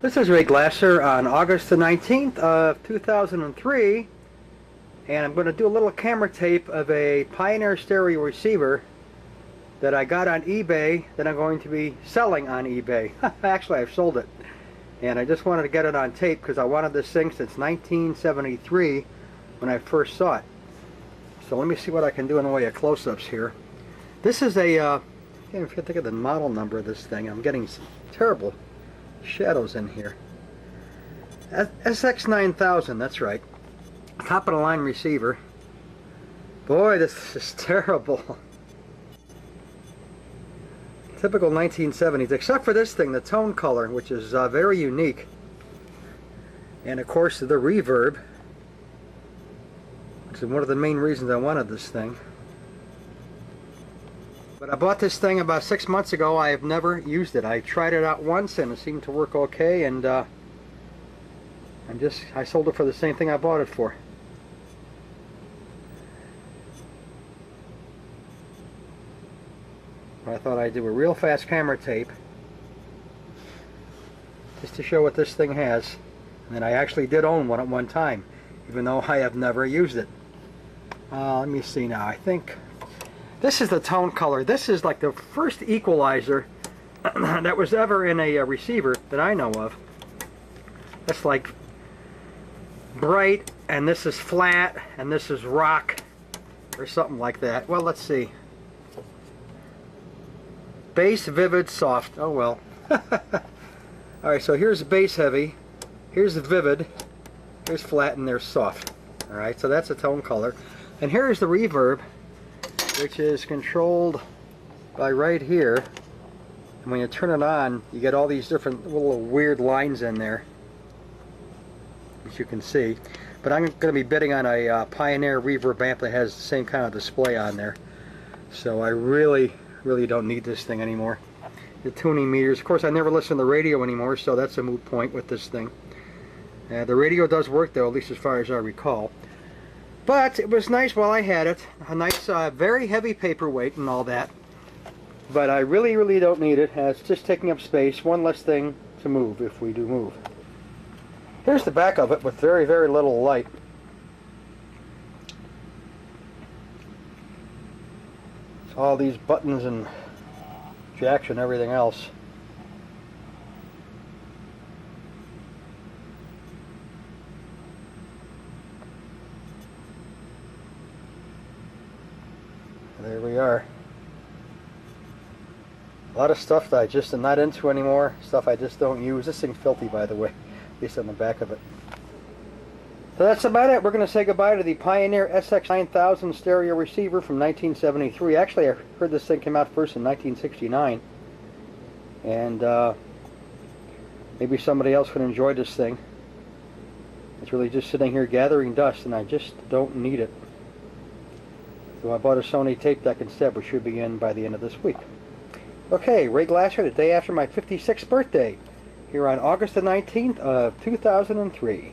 This is Ray Glasser on August the 19th of 2003, and I'm going to do a little camera tape of a Pioneer stereo receiver that I got on eBay that I'm going to be selling on eBay. Actually, I've sold it, and I just wanted to get it on tape because I wanted this thing since 1973 when I first saw it. So let me see what I can do in the way of close-ups here. This is a, I can't even think of the model number of this thing. I'm getting some terrible shadows in here. SX9000, that's right. Top of the line receiver. Boy, this is terrible. Typical 1970s, except for this thing, the tone color, which is very unique. And of course the reverb, which is one of the main reasons I wanted this thing. But I bought this thing about 6 months ago. I have never used it. I tried it out once and it seemed to work okay, and I sold it for the same thing I bought it for. I thought I'd do a real fast camera tape just to show what this thing has. And I actually did own one at one time, even though I have never used it. Let me see now. I think this is the tone color. This is like the first equalizer that was ever in a receiver that I know of. That's like bright, and this is flat, and this is rock, or something like that. Well, let's see. Bass, vivid, soft. Oh well. Alright, so here's bass heavy, here's the vivid, here's flat, and there's soft. Alright, so that's a tone color. And here's the reverb, which is controlled by right here. And when you turn it on, you get all these different little weird lines in there, as you can see. But I'm going to be bidding on a Pioneer reverb amp that has the same kind of display on there. So I really don't need this thing anymore. The tuning meters, of course I never listen to the radio anymore, so that's a moot point with this thing. The radio does work though, at least as far as I recall. But it was nice while I had it. A nice, very heavy paperweight and all that. But I really don't need it. It's just taking up space. One less thing to move if we do move. Here's the back of it with very little light. It's all these buttons and jacks and everything else. There we are. A lot of stuff that I just am not into anymore. Stuff I just don't use. This thing's filthy, by the way, at least on the back of it. So that's about it. We're going to say goodbye to the Pioneer SX9000 stereo receiver from 1973. Actually, I heard this thing came out first in 1969. And maybe somebody else would enjoy this thing. It's really just sitting here gathering dust, and I just don't need it. So I bought a Sony tape deck instead, which should be in by the end of this week. Okay, Ray Glasser, the day after my 56th birthday, here on August the 19th of 2003.